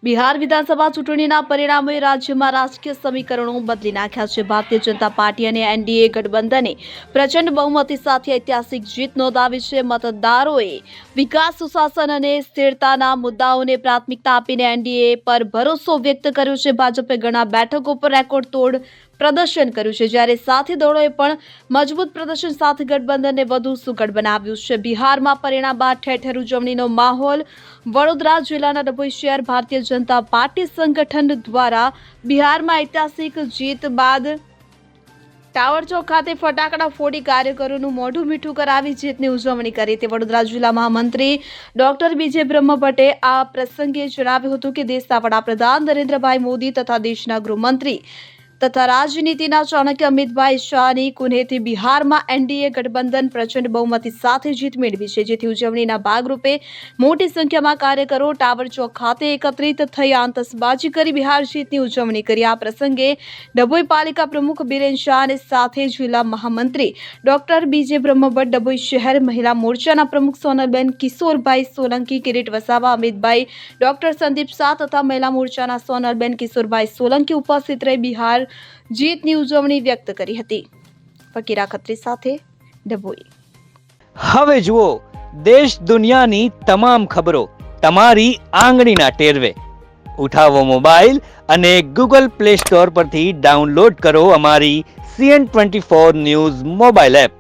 બિહાર વિધાનસભા ચૂંટણીના પરિણામોએ રાજ્યમાં રાજકીય સમીકરણો બદલી નાખ્યા છે। ભારતીય જનતા પાર્ટી અને એનડીએ ગઠબંધને પ્રચંડ બહુમતી સાથે ઐતિહાસિક જીત નોંધાવી છે। મતદારોએ વિકાસ, સુશાસન અને સ્થિરતાના મુદ્દાઓને પ્રાથમિકતા આપીને એનડીએ પર ભરોસો વ્યક્ત કર્યો છે। ભાજપે ઘણા બેઠકો પર રેકોર્ડ તોડ પ્રદર્શન કર્યું છે, જ્યારે સાથી દળોએ પણ મજબૂત પ્રદર્શન સાથે ગઠબંધનને વધુ સુઘડ બનાવ્યું છે। બિહારમાં પરિણામ બાદ ઠેર ઠેર ઉજવણીનો માહોલ। વડોદરા જિલ્લાના ડભોઈ શહેર ભારતીય જનતા પાર્ટી સંગઠન દ્વારા બિહારમાં ઐતિહાસિક જીત બાદ ટાવર ચોક ખાતે ફટાકડા ફોડી કાર્યકરોનું મોઢું મીઠું કરાવી જીતની ઉજવણી કરી હતી। વડોદરા જિલ્લા મહામંત્રી ડોક્ટર બીજે બ્રહ્મભટ્ટે આ પ્રસંગે જણાવ્યું હતું કે દેશના વડાપ્રધાન નરેન્દ્રભાઈ મોદી તથા દેશના ગૃહમંત્રી તથા રાજનીતિના ચાણક્ય અમિતભાઈ શાહની કુનેહથી બિહારમાં એનડીએ ગઠબંધન પ્રચંડ બહુમતી સાથે જીત મેળવી છે, જેથી ઉજવણીના ભાગરૂપે મોટી સંખ્યામાં કાર્યકરો ટાવર ચોક ખાતે એકત્રિત થઈ આતશબાજી કરી બિહાર જીતની ઉજવણી કરી। આ પ્રસંગે ડભોઈ પાલિકા પ્રમુખ બિરેન શાહ અને સાથે જિલ્લા મહામંત્રી ડોક્ટર બીજે બ્રહ્મભટ્ટ, ડભોઈ શહેર મહિલા મોરચાના પ્રમુખ સોનલબેન કિશોરભાઈ સોલંકી, કિરીટ વસાવા, અમિતભાઈ, ડોક્ટર સંદીપ શાહ તથા મહિલા મોરચાના સોનલબેન કિશોરભાઈ સોલંકી ઉપસ્થિત રહી બિહાર જીતની ઉજવણી વ્યક્ત કરી હતી। ફકીરા ખત્રી સાથે ડભોઈ। હવે જુઓ દેશ દુનિયાની તમામ ખબરો તમારી આંગળીના ટેરવે। ઉઠાવો મોબાઈલ અને ગૂગલ પ્લે સ્ટોર પરથી ડાઉનલોડ કરો અમારી CN24 ન્યૂઝ મોબાઈલ એપ।